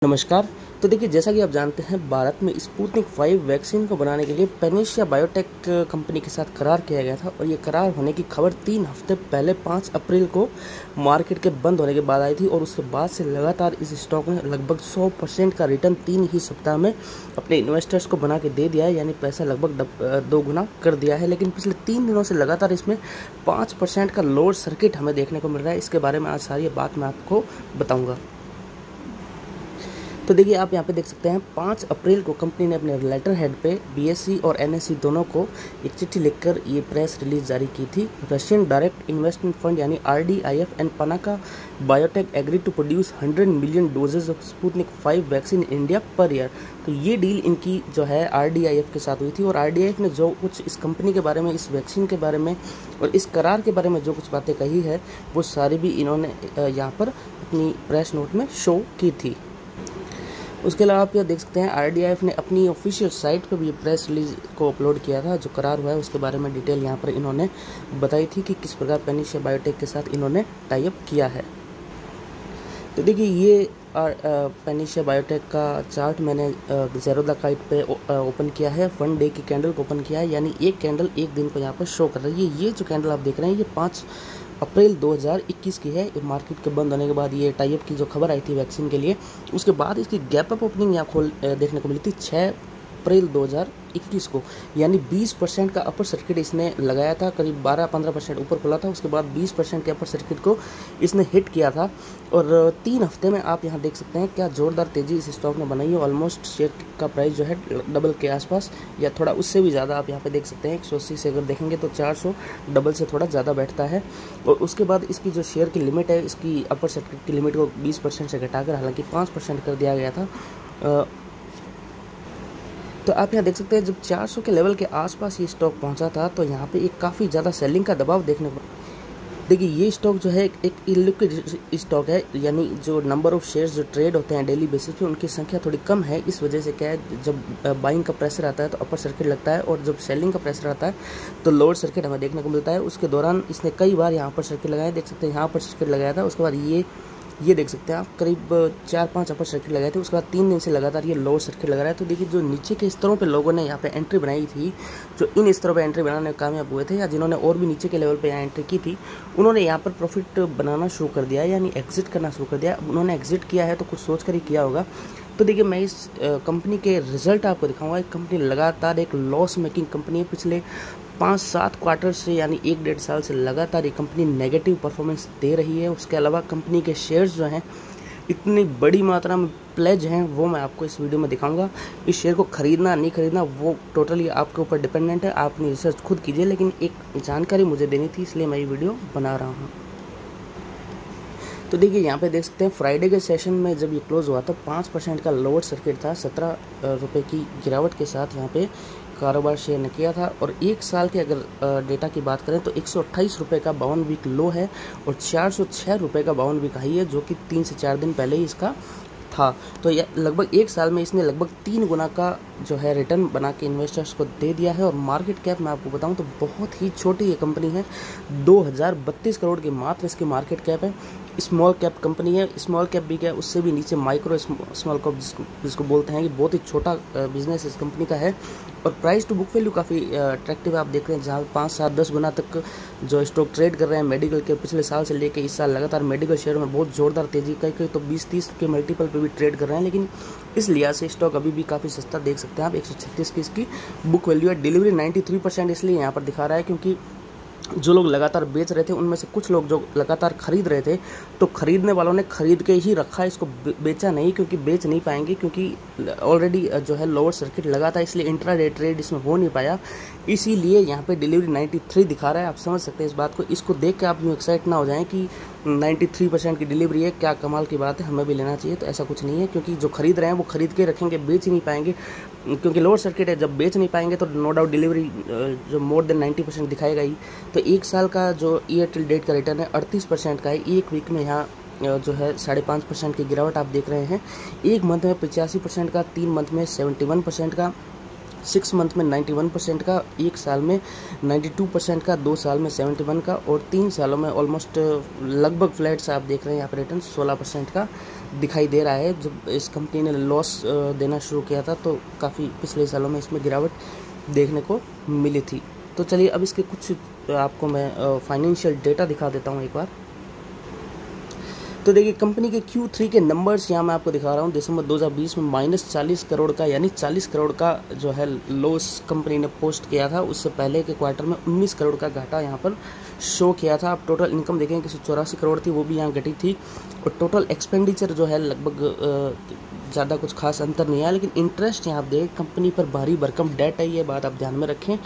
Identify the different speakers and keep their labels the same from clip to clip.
Speaker 1: नमस्कार। तो देखिए, जैसा कि आप जानते हैं, भारत में स्पुतनिक 5 वैक्सीन को बनाने के लिए पैनेशिया बायोटेक कंपनी के साथ करार किया गया था और ये करार होने की खबर 3 हफ्ते पहले 5 अप्रैल को मार्केट के बंद होने के बाद आई थी और उसके बाद से लगातार इस स्टॉक ने लगभग 100% का रिटर्न 3 ही सप्ताह में अपने इन्वेस्टर्स को बना के दे दिया है, यानी पैसा लगभग 2 गुना कर दिया है। लेकिन पिछले 3 दिनों से लगातार इसमें 5% का लोअर सर्किट हमें देखने को मिल रहा है। इसके बारे में आज सारी बात मैं आपको बताऊँगा। तो देखिए, आप यहाँ पे देख सकते हैं 5 अप्रैल को कंपनी ने अपने लेटर हेड पे बीएसई और एनएसई दोनों को एक चिट्ठी लिखकर ये प्रेस रिलीज जारी की थी। रशियन डायरेक्ट इन्वेस्टमेंट फंड यानी RDIF and Panacea Biotec agree to produce 100 million doses of Sputnik 5 vaccine in India per year. तो ये डील इनकी जो है आरडीआईएफ के साथ हुई थी और आरडीआईएफ ने जो कुछ इस कंपनी के बारे में, इस वैक्सीन के बारे में और इस करार के बारे में जो कुछ बातें कही है, वो सारी भी इन्होंने यहाँ पर अपनी प्रेस नोट में शो की थी। उसके अलावा आप यह देख सकते हैं, आरडीआईएफ ने अपनी ऑफिशियल साइट पर भी प्रेस रिलीज को अपलोड किया था। जो करार हुआ है उसके बारे में डिटेल यहाँ पर इन्होंने बताई थी कि किस प्रकार पैनेशिया बायोटेक के साथ इन्होंने टाई अप किया है। तो देखिए, ये पैनेशिया बायोटेक का चार्ट मैंने ज़ेरो द काइट पे ओपन किया है। 1 डे की कैंडल को ओपन किया है, यानी एक कैंडल एक दिन को यहाँ पर शो कर रही है। ये जो कैंडल आप देख रहे हैं, ये 5 अप्रैल 2021 की है। मार्केट के बंद होने के बाद ये टाई अप की जो खबर आई थी वैक्सीन के लिए, उसके बाद इसकी गैप अप ओपनिंग यहाँ देखने को मिली थी 6 अप्रैल 2021 को, यानी 20% का अपर सर्किट इसने लगाया था। करीब 12-15% ऊपर खुला था, उसके बाद 20% के अपर सर्किट को इसने हिट किया था और 3 हफ्ते में आप यहाँ देख सकते हैं क्या जोरदार तेज़ी इस स्टॉक ने बनाई है। ऑलमोस्ट शेयर का प्राइस जो है डबल के आसपास या थोड़ा उससे भी ज़्यादा आप यहाँ पे देख सकते हैं। 180 से अगर देखेंगे तो 400 डबल से थोड़ा ज़्यादा बैठता है। और उसके बाद इसकी जो शेयर की लिमिट है, इसकी अपर सर्किट की लिमिट को 20% से घटाकर हालांकि 5% कर दिया गया था। तो आप यहाँ देख सकते हैं, जब 400 के लेवल के आसपास ये स्टॉक पहुंचा था तो यहाँ पे एक काफ़ी ज़्यादा सेलिंग का दबाव देखने को। देखिए, ये स्टॉक जो है एक इलिक्विड स्टॉक है, यानी जो नंबर ऑफ शेयर्स जो ट्रेड होते हैं डेली बेसिस पे उनकी संख्या थोड़ी कम है। इस वजह से क्या है, जब बाइंग का प्रेशर आता है तो अपर सर्किट लगता है और जब सेलिंग का प्रेशर आता है तो लोअर सर्किट हमें देखने को मिलता है। उसके दौरान इसने कई बार यहाँ पर सर्किट लगाया, देख सकते हैं यहाँ पर सर्किट लगाया था। उसके बाद ये देख सकते हैं आप, करीब 4-5 अपर सर्किट लगाए थे। उसके बाद 3 दिन से लगातार ये लोअर सर्किट लगा रहा है। तो देखिए, जो नीचे के स्तरों पे लोगों ने यहाँ पे एंट्री बनाई थी, जो इन स्तरों पे एंट्री बनाने में कामयाब हुए थे या जिन्होंने और भी नीचे के लेवल पे यहाँ एंट्री की थी, उन्होंने यहाँ पर प्रॉफिट बनाना शुरू कर दिया, यानी एग्जिट करना शुरू कर दिया। उन्होंने एग्जिट किया है तो कुछ सोच कर ही किया होगा। तो देखिए, मैं इस कंपनी के रिजल्ट आपको दिखाऊंगा। एक कंपनी लगातार एक लॉस मेकिंग कंपनी है। पिछले 5-7 क्वार्टर से यानी 1-1.5 साल से लगातार ये कंपनी नेगेटिव परफॉर्मेंस दे रही है। उसके अलावा कंपनी के शेयर्स जो हैं इतनी बड़ी मात्रा में प्लेज हैं, वो मैं आपको इस वीडियो में दिखाऊंगा। इस शेयर को खरीदना नहीं खरीदना वो टोटली आपके ऊपर डिपेंडेंट है, आप अपनी रिसर्च खुद कीजिए। लेकिन एक जानकारी मुझे देनी थी, इसलिए मैं ये वीडियो बना रहा हूँ। तो देखिए, यहाँ पे देख सकते हैं फ्राइडे के सेशन में जब ये क्लोज हुआ तो 5% का लोअर सर्किट था। 17 रुपये की गिरावट के साथ यहाँ पे कारोबार शेयर ने किया था। और 1 साल के अगर डेटा की बात करें तो 128 रुपये का 52 वीक लो है और 406 रुपये का 52 वीक हाई है, जो कि 3 से 4 दिन पहले ही इसका था। तो लगभग 1 साल में इसने लगभग 3 गुना का जो है रिटर्न बना के इन्वेस्टर्स को दे दिया है। और मार्केट कैप मैं आपको बताऊं तो बहुत ही छोटी ये कंपनी है, 2032 करोड़ की मात्र इसकी मार्केट कैप है। स्मॉल कैप कंपनी है, स्मॉल कैप भी क्या है, उससे भी नीचे माइक्रो स्मॉल कैप जिसको बोलते हैं, कि बहुत ही छोटा बिजनेस इस कंपनी का है। और प्राइस टू बुक वैल्यू काफ़ी अट्रैक्टिव है। आप देख रहे हैं, जहाँ 5-7-10 गुना तक जो स्टॉक ट्रेड कर रहे हैं मेडिकल के। पिछले साल से लेकर इस साल लगातार मेडिकल शेयर में बहुत जोरदार तेजी, कई तो 20-30 के मल्टीपल पे भी ट्रेड कर रहे हैं। लेकिन इस लिहाज से स्टॉक अभी भी काफ़ी सस्ता देख सकते हैं आप। 136 की इसकी बुक वैल्यू है। डिलीवरी 93% इसलिए यहाँ पर दिखा रहा है क्योंकि जो लोग लगातार बेच रहे थे उनमें से कुछ लोग जो लगातार खरीद रहे थे, तो खरीदने वालों ने खरीद के ही रखा, इसको बेचा नहीं, क्योंकि बेच नहीं पाएंगे, क्योंकि ऑलरेडी जो है लोअर सर्किट लगा था, इसलिए इंट्राडे ट्रेड इसमें हो नहीं पाया। इसीलिए यहाँ पे डिलीवरी 93 दिखा रहा है। आप समझ सकते हैं इस बात को। इसको देख के आप यूँ एक्साइट ना हो जाएं कि 93% की डिलीवरी है, क्या कमाल की बात है, हमें भी लेना चाहिए। तो ऐसा कुछ नहीं है, क्योंकि जो खरीद रहे हैं वो खरीद के रखेंगे, बेच ही नहीं पाएंगे, क्योंकि लोअर सर्किट है। जब बेच नहीं पाएंगे तो नो डाउट डिलीवरी जो मोर देन 90% दिखाएगा ही। तो 1 साल का जो ईयर टिल डेट का रिटर्न है 38% का है। 1 वीक में यहाँ जो है 5.5% की गिरावट आप देख रहे हैं। 1 मंथ में 85% का, 3 मंथ में 71% का, 6 मंथ में 91% का, 1 साल में 92% का, 2 साल में 71 का और 3 सालों में ऑलमोस्ट लगभग फ्लैट सा आप देख रहे हैं यहाँ पर रिटर्न 16% का दिखाई दे रहा है। जब इस कंपनी ने लॉस देना शुरू किया था तो काफ़ी पिछले सालों में इसमें गिरावट देखने को मिली थी। तो चलिए अब इसके कुछ आपको मैं फाइनेंशियल डेटा दिखा देता हूँ एक बार। तो देखिए कंपनी के Q3 के नंबर्स यहाँ मैं आपको दिखा रहा हूँ। दिसंबर 2020 में -40 करोड़ का यानी 40 करोड़ का जो है लॉस कंपनी ने पोस्ट किया था। उससे पहले के क्वार्टर में 19 करोड़ का घाटा यहाँ पर शो किया था। आप टोटल इनकम देखें कि 84 करोड़ थी, वो भी यहाँ घटी थी। और टोटल एक्सपेंडिचर जो है लगभग ज़्यादा कुछ खास अंतर नहीं है, लेकिन इंटरेस्ट यहाँ आप देखें कंपनी पर भारी भरकम डेट है, ये बात आप ध्यान में रखें।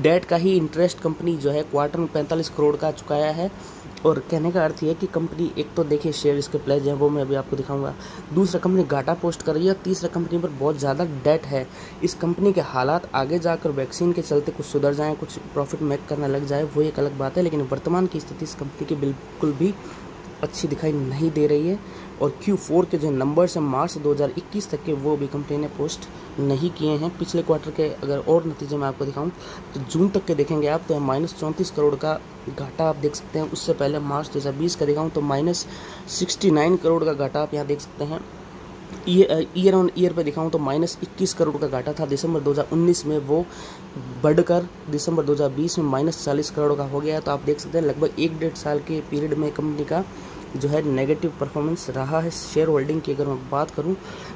Speaker 1: डेट का ही इंटरेस्ट कंपनी जो है क्वार्टर में 45 करोड़ का चुकाया है। और कहने का अर्थ ये है कि कंपनी एक तो देखिए शेयर इसके प्लेज हैं वो मैं अभी आपको दिखाऊंगा, दूसरा कंपनी घाटा पोस्ट कर रही है, तीसरा कंपनी पर बहुत ज़्यादा डेट है। इस कंपनी के हालात आगे जाकर वैक्सीन के चलते कुछ सुधर जाएँ, कुछ प्रॉफिट मेक करने लग जाए, वो एक अलग बात है, लेकिन वर्तमान की स्थिति इस कंपनी की बिल्कुल भी अच्छी दिखाई नहीं दे रही है। और Q4 के जो नंबर्स हैं मार्च 2021 तक के वो भी कंपनी ने पोस्ट नहीं किए हैं। पिछले क्वार्टर के अगर और नतीजे मैं आपको दिखाऊं तो जून तक के देखेंगे आप तो -34 करोड़ का घाटा आप देख सकते हैं। उससे पहले मार्च 2020 का दिखाऊं तो -69 करोड़ का घाटा आप यहाँ देख सकते हैं। ईयर ऑन ईयर पे दिखाऊं तो -21 करोड़ का घाटा था दिसंबर 2019 में, वो बढ़कर दिसंबर 2020 में -40 करोड़ का हो गया। तो आप देख सकते हैं लगभग 1-1.5 साल के पीरियड में कंपनी का जो है नेगेटिव परफॉर्मेंस रहा है। शेयर होल्डिंग की अगर मैं बात करूं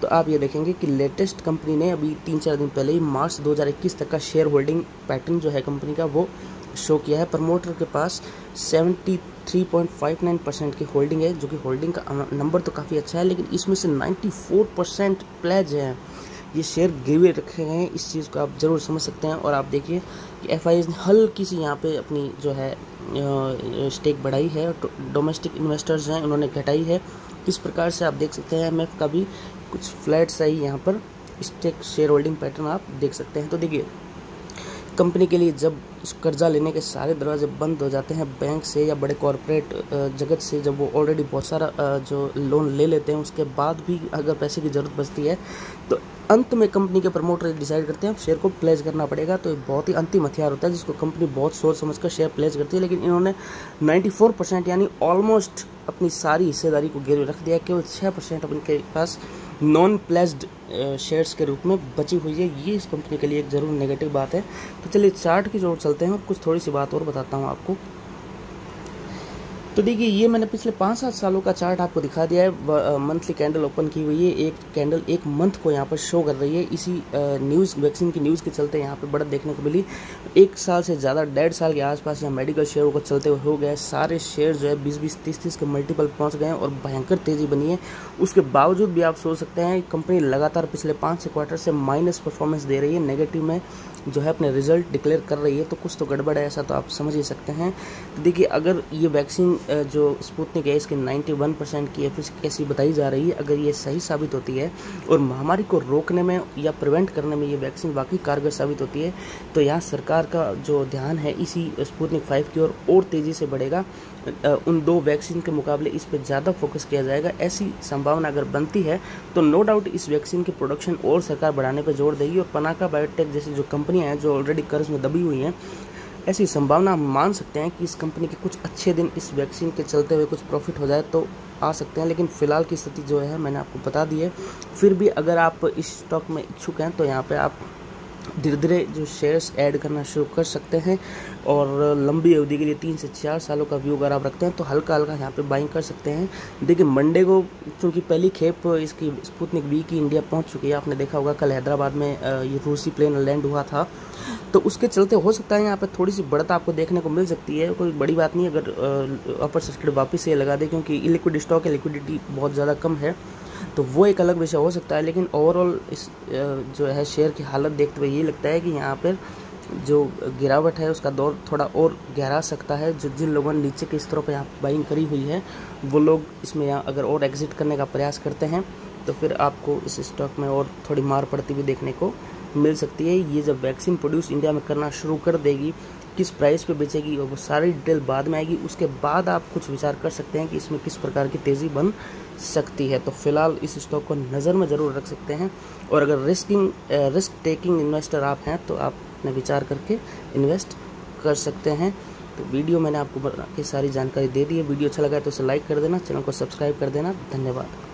Speaker 1: तो आप ये देखेंगे कि लेटेस्ट कंपनी ने अभी 3-4 दिन पहले ही मार्च 2021 तक का शेयर होल्डिंग पैटर्न जो है कंपनी का वो शो किया है। प्रमोटर के पास 73.59% की होल्डिंग है, जो कि होल्डिंग का नंबर तो काफ़ी अच्छा है, लेकिन इसमें से 94% प्लेज है। ये शेयर गिरवे रखे गए हैं, इस चीज़ को आप ज़रूर समझ सकते हैं। और आप देखिए कि FIs ने हल्की सी यहाँ पे अपनी जो है स्टेक बढ़ाई है, डोमेस्टिक इन्वेस्टर्स हैं उन्होंने घटाई है। इस प्रकार से आप देख सकते हैं MF का भी कुछ फ्लैट सा ही यहाँ पर स्टेक शेयर होल्डिंग पैटर्न आप देख सकते हैं। तो देखिए कंपनी के लिए जब कर्जा लेने के सारे दरवाजे बंद हो जाते हैं बैंक से या बड़े कॉरपोरेट जगत से, जब वो ऑलरेडी बहुत सारा जो लोन ले लेते हैं, उसके बाद भी अगर पैसे की ज़रूरत बचती है तो अंत में कंपनी के प्रमोटर डिसाइड करते हैं शेयर को प्लेज करना पड़ेगा। तो बहुत ही अंतिम हथियार होता है जिसको कंपनी बहुत सोच समझकर शेयर प्लेज करती है। लेकिन इन्होंने 94% यानी ऑलमोस्ट अपनी सारी हिस्सेदारी को गिरवे रख दिया। केवल 6% अब इनके पास नॉन प्लेज्ड शेयर्स के रूप में बची हुई है। ये इस कंपनी के लिए एक ज़रूर नेगेटिव बात है। तो चलिए चार्ट की ओर चलते हैं और कुछ थोड़ी सी बात और बताता हूँ आपको। तो देखिए ये मैंने पिछले 5-7 सालों का चार्ट आपको दिखा दिया है। मंथली कैंडल ओपन की हुई है, एक कैंडल एक मंथ को यहाँ पर शो कर रही है। इसी न्यूज़ वैक्सीन की न्यूज़ के चलते यहाँ पे बढ़त देखने को मिली। 1 साल से ज़्यादा 1.5 साल के आसपास यहाँ मेडिकल शेयर को चलते हुए हो गए। सारे शेयर जो है 20-20, 30-30 के मल्टीपल पहुँच गए हैं और भयंकर तेज़ी बनी है। उसके बावजूद भी आप सोच सकते हैं कंपनी लगातार पिछले 5 क्वार्टर से माइनस परफॉर्मेंस दे रही है, नेगेटिव में जो है अपने रिजल्ट डिक्लेयर कर रही है। तो कुछ तो गड़बड़ है, ऐसा तो आप समझ ही सकते हैं। तो देखिए अगर ये वैक्सीन जो स्पुतनिक है इसकी 91% की एफिशिएंसी बताई जा रही है, अगर ये सही साबित होती है और महामारी को रोकने में या प्रिवेंट करने में ये वैक्सीन वाकई कारगर साबित होती है, तो यहाँ सरकार का जो ध्यान है इसी स्पुतनिक 5 की ओर और तेज़ी से बढ़ेगा। उन 2 वैक्सीन के मुकाबले इस पर ज़्यादा फोकस किया जाएगा। ऐसी संभावना अगर बनती है तो नो डाउट इस वैक्सीन की प्रोडक्शन और सरकार बढ़ाने पर जोर देगी। और पनाका बायोटेक जैसी जो कंपनियां हैं जो ऑलरेडी कर्ज में दबी हुई हैं, ऐसी संभावना हम मान सकते हैं कि इस कंपनी के कुछ अच्छे दिन इस वैक्सीन के चलते हुए कुछ प्रॉफिट हो जाए तो आ सकते हैं। लेकिन फ़िलहाल की स्थिति जो है मैंने आपको बता दी है। फिर भी अगर आप इस स्टॉक में इच्छुक हैं तो यहाँ पे आप धीरे धीरे जो शेयर्स ऐड करना शुरू कर सकते हैं। और लंबी अवधि के लिए 3 से 4 सालों का व्यू अगर आप रखते हैं तो हल्का हल्का यहाँ पे बाइंग कर सकते हैं। देखिए मंडे को चूँकि पहली खेप इसकी स्पुतनिक V की इंडिया पहुँच चुकी है, आपने देखा होगा कल हैदराबाद में ये रूसी प्लेन लैंड हुआ था, तो उसके चलते हो सकता है यहाँ पे थोड़ी सी बढ़त आपको देखने को मिल सकती है। कोई बड़ी बात नहीं अगर अपर सर्किट वापस से लगा दे, क्योंकि इलिक्विड स्टॉक है, लिक्विडिटी बहुत ज़्यादा कम है, तो वो एक अलग विषय हो सकता है। लेकिन ओवरऑल इस जो है शेयर की हालत देखते हुए ये लगता है कि यहाँ पर जो गिरावट है उसका दौर थोड़ा और गहरा सकता है। जो जिन लोगों ने नीचे के स्तरों पर यहाँ बाइंग करी हुई है वो लोग इसमें यहाँ अगर और एग्जिट करने का प्रयास करते हैं तो फिर आपको इस स्टॉक में और थोड़ी मार पड़ती हुई देखने को मिल सकती है। ये जब वैक्सीन प्रोड्यूस इंडिया में करना शुरू कर देगी, किस प्राइस पे बेचेगी और वो सारी डिटेल बाद में आएगी, उसके बाद आप कुछ विचार कर सकते हैं कि इसमें किस प्रकार की तेज़ी बन सकती है। तो फिलहाल इस स्टॉक को नज़र में ज़रूर रख सकते हैं। और अगर रिस्क टेकिंग इन्वेस्टर आप हैं तो आप अपने विचार करके इन्वेस्ट कर सकते हैं। तो वीडियो मैंने आपको की सारी जानकारी दे दी है। वीडियो अच्छा लगा है तो उसे लाइक कर देना, चैनल को सब्सक्राइब कर देना। धन्यवाद।